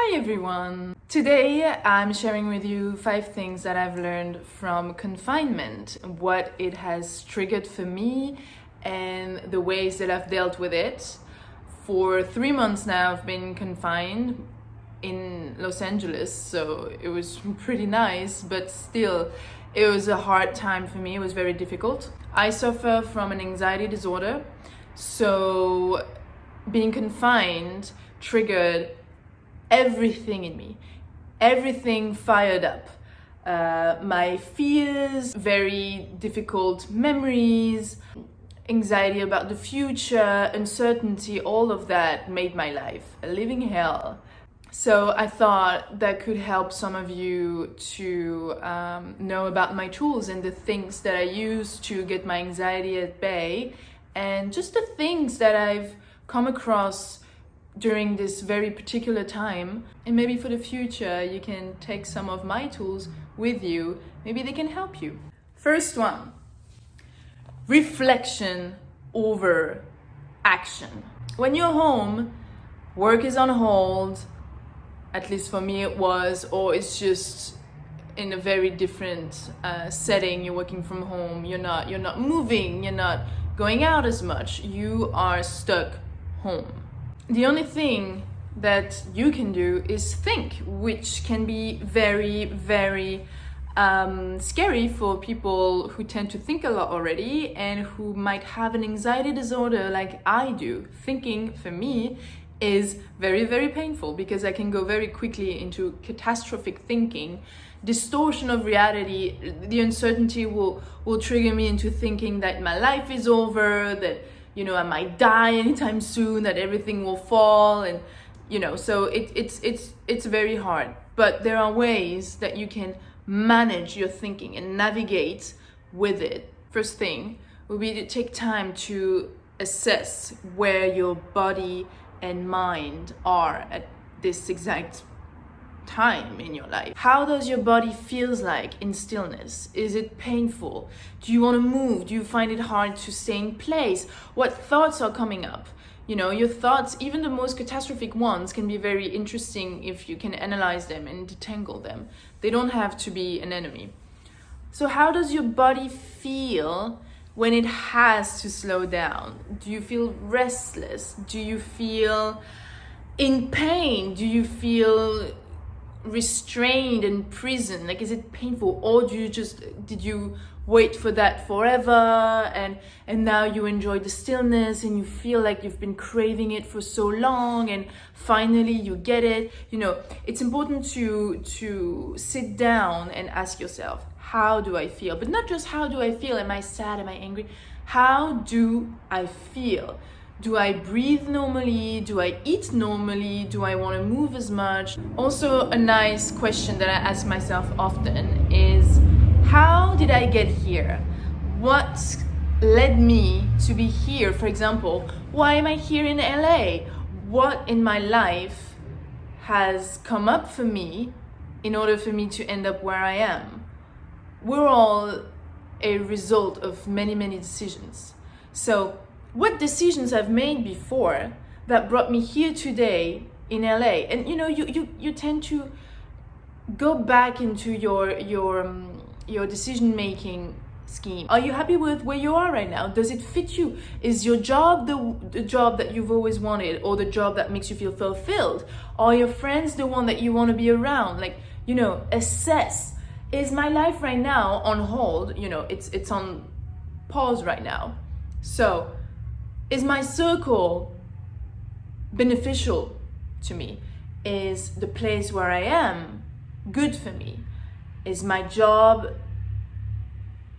Hi everyone! Today I'm sharing with you 5 things that I've learned from confinement, what it has triggered for me and the ways that I've dealt with it. For 3 months now I've been confined in Los Angeles, so it was pretty nice, but still it was a hard time for me. It was very difficult. I suffer from an anxiety disorder, so being confined triggered everything in me. Everything fired up. My fears, very difficult memories, anxiety about the future, uncertainty, all of that made my life a living hell. So I thought that could help some of you to know about my tools and the things that I use to get my anxiety at bay, and just the things that I've come across during this very particular time. And maybe for the future you can take some of my tools with you. Maybe they can help you. First one, reflection over action. When you're home, work is on hold, at least for me it was, or it's just in a very different setting. You're working from home, you're not moving, you're not going out as much, you are stuck home. The only thing that you can do is think, which can be very, very scary for people who tend to think a lot already and who might have an anxiety disorder like I do. Thinking, for me, is very, very painful because I can go very quickly into catastrophic thinking, distortion of reality. The uncertainty will trigger me into thinking that my life is over, that I might die anytime soon, that everything will fall, and so it's very hard. But there are ways that you can manage your thinking and navigate with it. First thing would be to take time to assess where your body and mind are at this exact time in your life. How does your body feels like in stillness? Is it painful? Do you want to move? Do you find it hard to stay in place? What thoughts are coming up? Your thoughts, even the most catastrophic ones, can be very interesting if you can analyze them and detangle them. They don't have to be an enemy. So how does your body feel when it has to slow down? Do you feel restless? Do you feel in pain? Do you feel restrained in prison? Like, is it painful, or did you wait for that forever and now you enjoy the stillness and you feel like you've been craving it for so long and finally you get it? It's important to sit down and ask yourself, how do I feel? But not just how do I feel, am I sad, am I angry? How do I feel? Do I breathe normally? Do I eat normally? Do I want to move as much? Also, a nice question that I ask myself often is, how did I get here? What led me to be here? For example, why am I here in LA? What in my life has come up for me in order for me to end up where I am? We're all a result of many, many decisions. So what decisions I've made before that brought me here today in LA? And you tend to go back into your decision-making scheme. Are you happy with where you are right now? Does it fit you? Is your job the job that you've always wanted, or the job that makes you feel fulfilled? Are your friends the one that you want to be around? Assess. Is my life right now on hold? It's on pause right now. So is my circle beneficial to me? Is the place where I am good for me? Is my job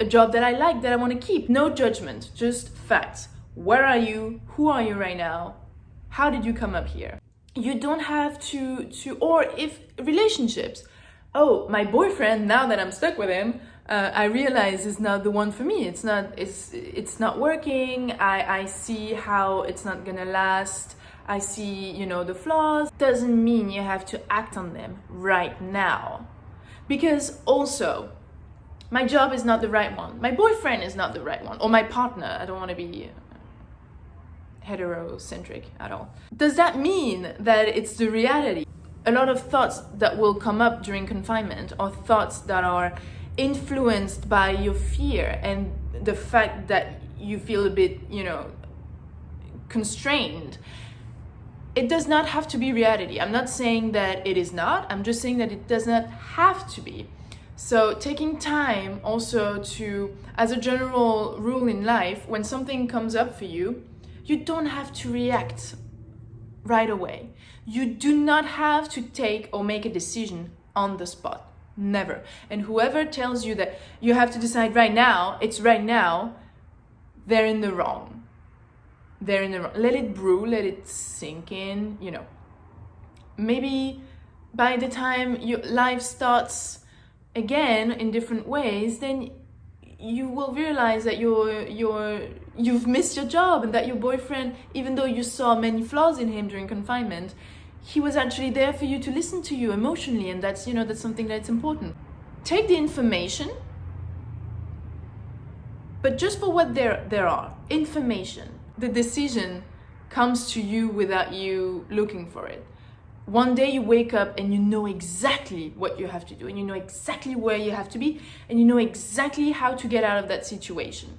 a job that I like, that I want to keep? No judgment, just facts. Where are you? Who are you right now? How did you come up here? You don't have to or if relationships. Oh, my boyfriend, now that I'm stuck with him, I realize is not the one for me. It's not working. I see how it's not gonna last. I see, the flaws. Doesn't mean you have to act on them right now. Because also, my job is not the right one. My boyfriend is not the right one. Or my partner. I don't want to be heterocentric at all. Does that mean that it's the reality? a lot of thoughts that will come up during confinement are thoughts that are influenced by your fear and the fact that you feel a bit, constrained. It does not have to be reality. I'm not saying that it is not. I'm just saying that it does not have to be. So taking time also to, as a general rule in life, when something comes up for you, you don't have to react right away. You do not have to take or make a decision on the spot. Never. And whoever tells you that you have to decide right now, it's right now, they're in the wrong. They're in the wrong. Let it brew, let it sink in, Maybe by the time your life starts again in different ways, then you will realize that you've missed your job, and that your boyfriend, even though you saw many flaws in him during confinement, he was actually there for you to listen to you emotionally, and that's something that's important. Take the information, but just for what there are, information. The decision comes to you without you looking for it. One day you wake up and you know exactly what you have to do, and you know exactly where you have to be, and you know exactly how to get out of that situation.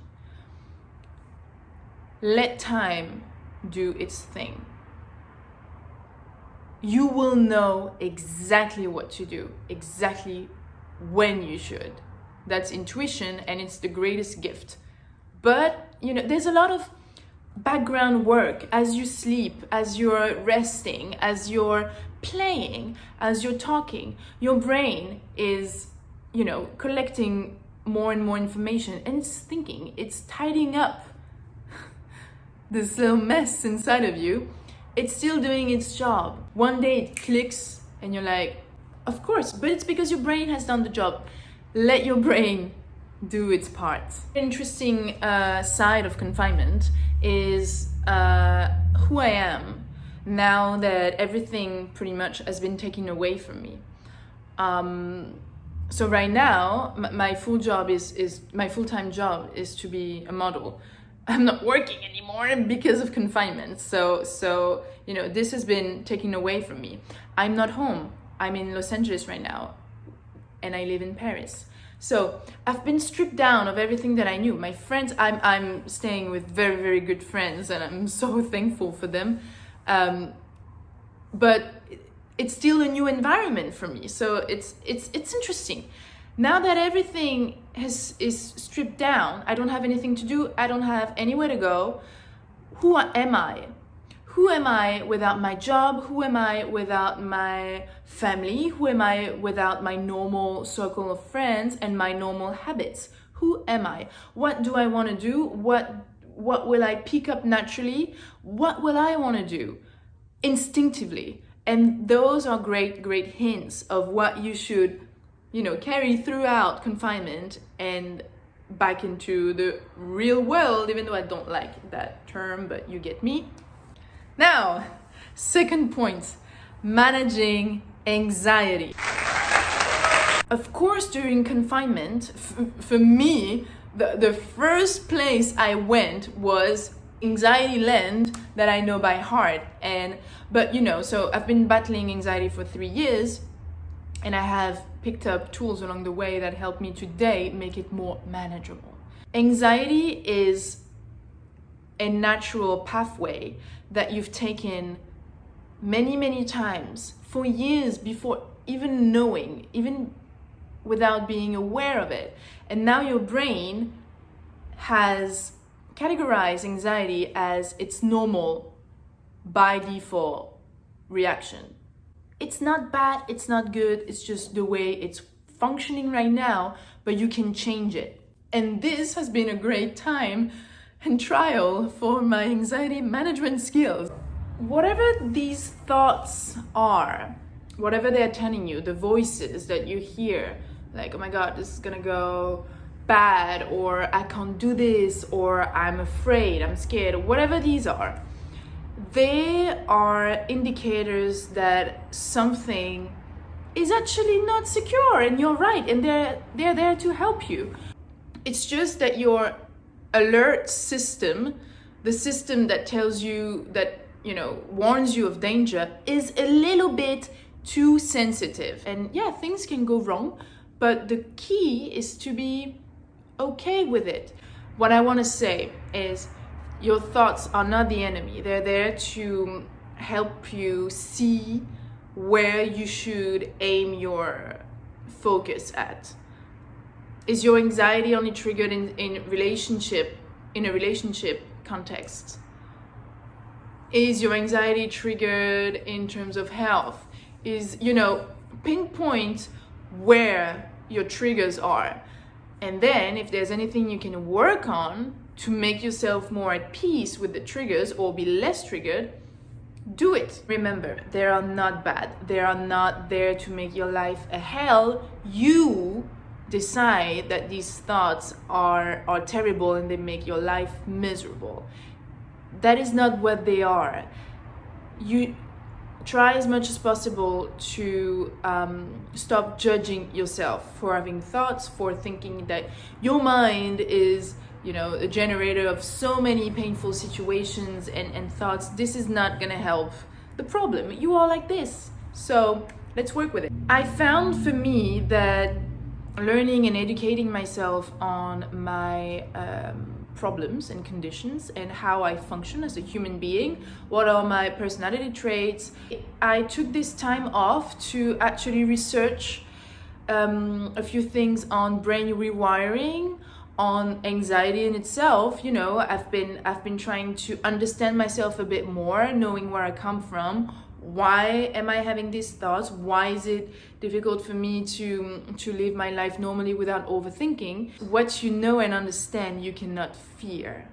Let time do its thing. You will know exactly what to do, exactly when you should. That's intuition, and it's the greatest gift. But, there's a lot of background work as you sleep, as you're resting, as you're playing, as you're talking. Your brain is, collecting more and more information, and it's thinking, it's tidying up this little mess inside of you. It's still doing its job. One day it clicks and you're like, of course, but it's because your brain has done the job. Let your brain do its part. Interesting side of confinement is who I am now that everything pretty much has been taken away from me. So right now, my full-time job is to be a model. I'm not working anymore because of confinement. So this has been taken away from me. I'm not home. I'm in Los Angeles right now, and I live in Paris. So I've been stripped down of everything that I knew. My friends, I'm staying with very, very good friends, and I'm so thankful for them. But it's still a new environment for me. So it's interesting. Now that everything is stripped down, I don't have anything to do, I don't have anywhere to go. Who am I? Who am I without my job? Who am I without my family? Who am I without my normal circle of friends and my normal habits? Who am I? What do I want to do? What will I pick up naturally? What will I want to do instinctively? And those are great, great hints of what you should carry throughout confinement and back into the real world, even though I don't like that term, but you get me. Now, second point, managing anxiety. Of course, during confinement, for me, the first place I went was anxiety land that I know by heart. So I've been battling anxiety for 3 years, and I have picked up tools along the way that help me today make it more manageable. Anxiety is a natural pathway that you've taken many, many times for years before even knowing, even without being aware of it. And now your brain has categorized anxiety as its normal, by default reaction. It's not bad, it's not good, it's just the way it's functioning right now, but you can change it. And this has been a great time and trial for my anxiety management skills. Whatever these thoughts are, whatever they're telling you, the voices that you hear, like, oh my God, this is gonna go bad, or I can't do this, or I'm afraid, I'm scared, whatever these are, they are indicators that something is actually not secure, and you're right, and they're there to help you. It's just that your alert system, the system that tells you that, warns you of danger, is a little bit too sensitive. And yeah, things can go wrong, but the key is to be okay with it. What I want to say is your thoughts are not the enemy. They're there to help you see where you should aim your focus at. Is your anxiety only triggered in a relationship context? Is your anxiety triggered in terms of health? Is, pinpoint where your triggers are. And then if there's anything you can work on to make yourself more at peace with the triggers or be less triggered, do it. Remember, they are not bad. They are not there to make your life a hell. You decide that these thoughts are terrible and they make your life miserable. That is not what they are. You try as much as possible to stop judging yourself for having thoughts, for thinking that your mind is, a generator of so many painful situations and thoughts. This is not gonna help the problem. You are like this. So let's work with it. I found for me that learning and educating myself on my problems and conditions and how I function as a human being, what are my personality traits. I took this time off to actually research a few things on brain rewiring, on anxiety in itself. I've been trying to understand myself a bit more, knowing where I come from. Why am I having these thoughts? Why is it difficult for me to live my life normally without overthinking? What you know and understand, you cannot fear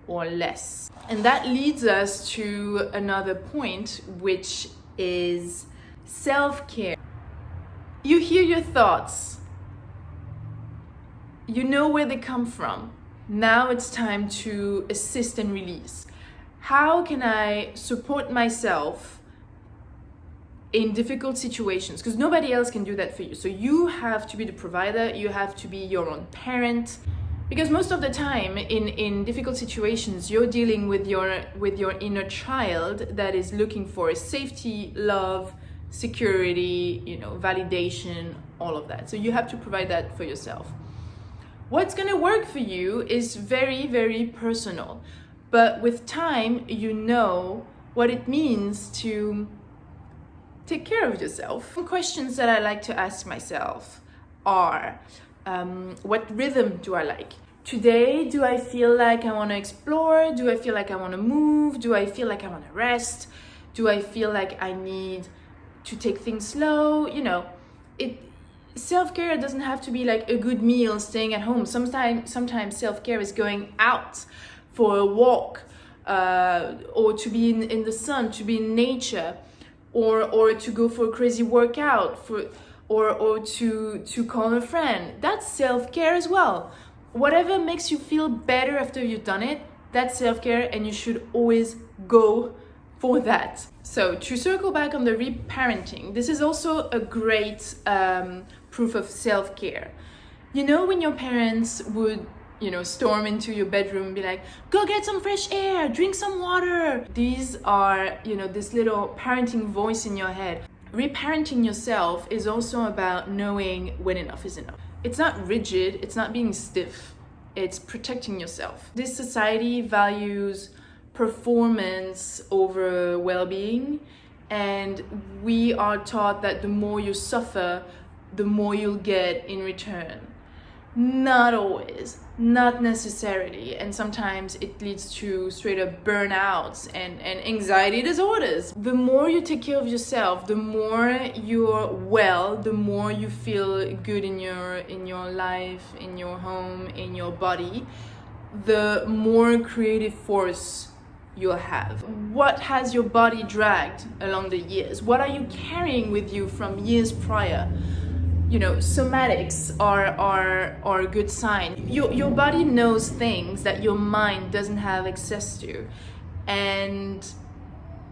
or less. And that leads us to another point, which is self-care. You hear your thoughts. You know where they come from. Now it's time to assist and release. How can I support myself in difficult situations? Because nobody else can do that for you. So you have to be the provider, you have to be your own parent. Because most of the time in difficult situations, you're dealing with your inner child that is looking for safety, love, security, validation, all of that. So you have to provide that for yourself. What's gonna work for you is very, very personal. But with time, you know what it means to take care of yourself. Some questions that I like to ask myself are, what rhythm do I like? Today, do I feel like I want to explore? Do I feel like I want to move? Do I feel like I want to rest? Do I feel like I need to take things slow? Self-care doesn't have to be like a good meal, staying at home. Sometimes self-care is going out for a walk, or to be in the sun, to be in nature, or to go for a crazy workout, or to call a friend. That's self-care as well. Whatever makes you feel better after you've done it, that's self-care, and you should always go for that. So to circle back on the reparenting, this is also a great proof of self-care. When your parents would storm into your bedroom and be like, go get some fresh air, drink some water. These are, this little parenting voice in your head. Reparenting yourself is also about knowing when enough is enough. It's not rigid, it's not being stiff, it's protecting yourself. This society values performance over well-being, and we are taught that the more you suffer, the more you'll get in return. Not always, not necessarily, and sometimes it leads to straight up burnouts and anxiety disorders. The more you take care of yourself, the more you're well, the more you feel good in your life, in your home, in your body, the more creative force you'll have. What has your body dragged along the years? What are you carrying with you from years prior? Somatics are a good sign. Your body knows things that your mind doesn't have access to, and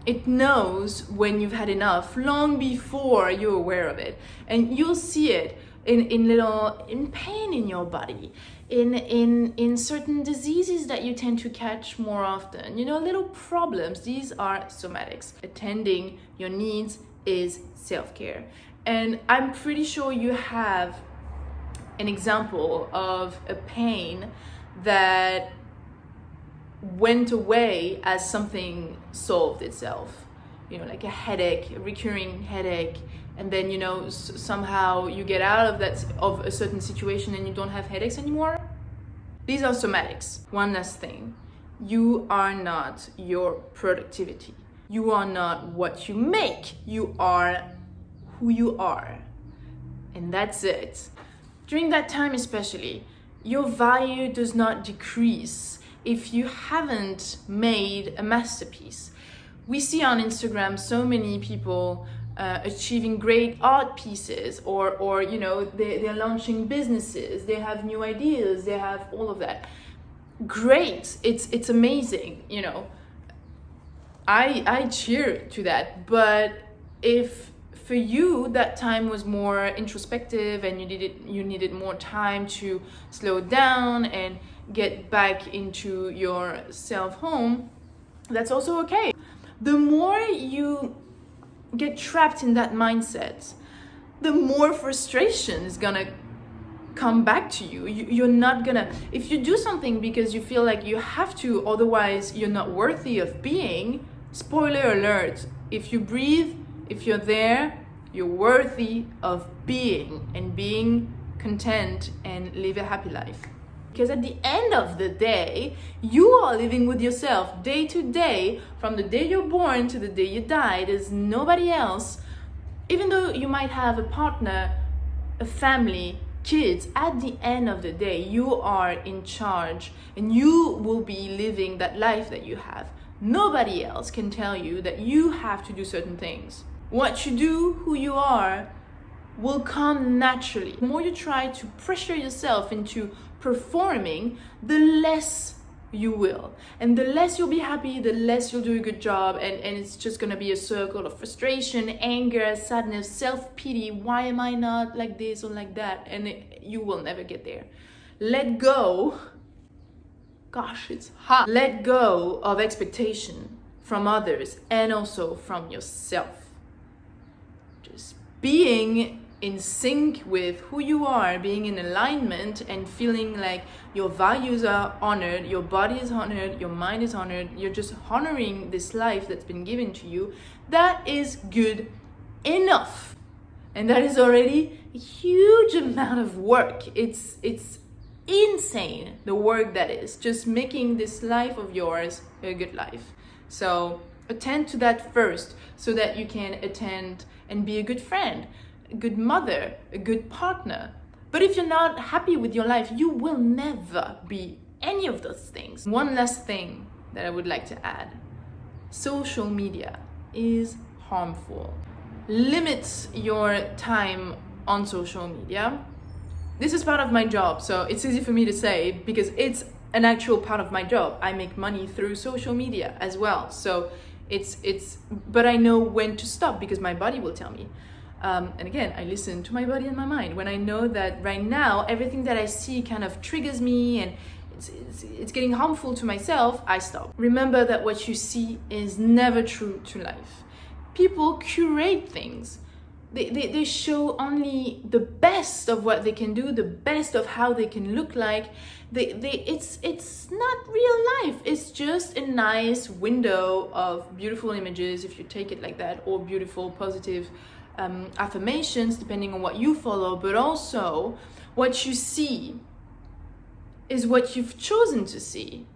it knows when you've had enough long before you're aware of it. And you'll see it in pain in your body, in certain diseases that you tend to catch more often, little problems. These are somatics. Attending your needs is self-care. And I'm pretty sure you have an example of a pain that went away as something solved itself. You know, like a headache, a recurring headache, and then, you know, somehow you get out of that, of a certain situation, and you don't have headaches anymore. These are somatics. One last thing. You are not your productivity. You are not what you make. You are who you are. And that's it. During that time especially, your value does not decrease if you haven't made a masterpiece. We see on Instagram so many people achieving great art pieces, or you know, they're launching businesses, they have new ideas, they have all of that. Great, it's amazing, you know. I cheer to that. But if for you that time was more introspective and you needed more time to slow down and get back into your self-home, that's also okay. The more you get trapped in that mindset, the more frustration is gonna come back to you. You're not gonna, if you do something because you feel like you have to, otherwise you're not worthy of being, spoiler alert, if you breathe, if you're there, you're worthy of being, and being content and live a happy life. Because at the end of the day, you are living with yourself day to day, from the day you're born to the day you die. There's nobody else. Even though you might have a partner, a family, kids, at the end of the day, you are in charge, and you will be living that life that you have. Nobody else can tell you that you have to do certain things. What you do, who you are, will come naturally. The more you try to pressure yourself into performing, the less you will. And the less you'll be happy, the less you'll do a good job. And it's just gonna be a circle of frustration, anger, sadness, self-pity. Why am I not like this or like that? And you will never get there. Let go. Gosh, it's hot. Let go of expectation from others and also from yourself. Just being in sync with who you are, being in alignment and feeling like your values are honored, your body is honored, your mind is honored, you're just honoring this life that's been given to you, that is good enough. And that is already a huge amount of work. It's insane, the work that is, just making this life of yours a good life. So attend to that first, so that you can attend and be a good friend, a good mother, a good partner. But if you're not happy with your life, you will never be any of those things. One last thing that I would like to add. Social media is harmful. Limit your time on social media. This is part of my job, so it's easy for me to say because it's an actual part of my job. I make money through social media as well. So but I know when to stop because my body will tell me. And again, I listen to my body and my mind. When I know that right now, everything that I see kind of triggers me and it's getting harmful to myself, I stop. Remember that what you see is never true to life. People curate things. They show only the best of what they can do, the best of how they can look like. It's not real life. It's just a nice window of beautiful images, if you take it like that, or beautiful, positive affirmations, depending on what you follow. But also, what you see is what you've chosen to see.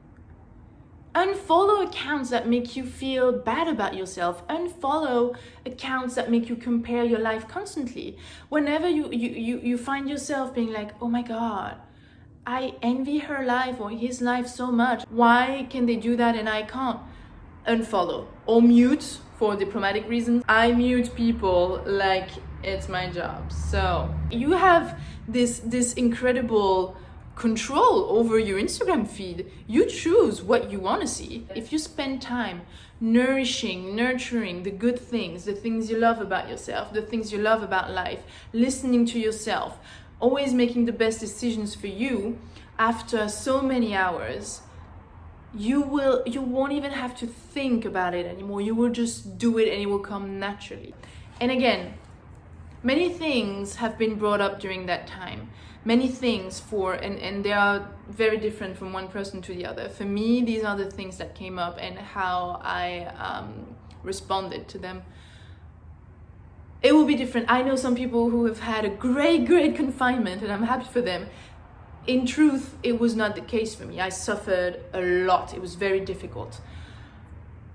Unfollow accounts that make you feel bad about yourself. Unfollow accounts that make you compare your life constantly. Whenever you find yourself being like, oh my God, I envy her life or his life so much. Why can they do that and I can't? Unfollow or mute for diplomatic reasons. I mute people like it's my job. So you have this incredible control over your Instagram feed. You choose what you want to see. If you spend time nurturing the good things, the things you love about yourself, the things you love about life, listening to yourself, always making the best decisions for you, after so many hours, you won't even have to think about it anymore. You will just do it and it will come naturally. And again, many things have been brought up during that time. Many things and they are very different from one person to the other. For me, these are the things that came up and how I responded to them. It will be different. I know some people who have had a great confinement, and I'm happy for them. In truth, it was not the case for me. I suffered a lot. It was very difficult.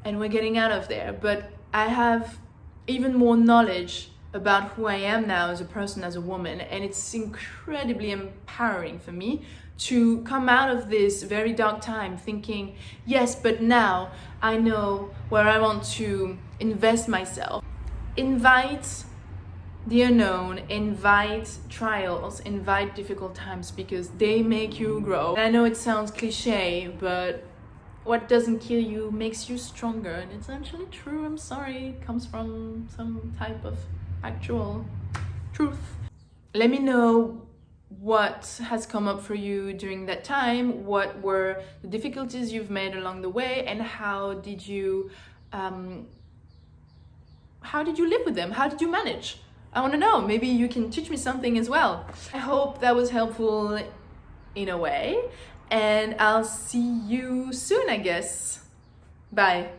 And we're getting out of there. But I have even more knowledge about who I am now as a person, as a woman. And it's incredibly empowering for me to come out of this very dark time thinking, yes, but now I know where I want to invest myself. Invite the unknown, invite trials, invite difficult times, because they make you grow. And I know it sounds cliche, but what doesn't kill you makes you stronger. And it's actually true. I'm sorry, it comes from some type of actual truth. Let me know what has come up for you during that time. What were the difficulties you've made along the way, and how did you live with them? How did you manage? I want to know. Maybe you can teach me something as well. I hope that was helpful in a way, and I'll see you soon, I guess. Bye.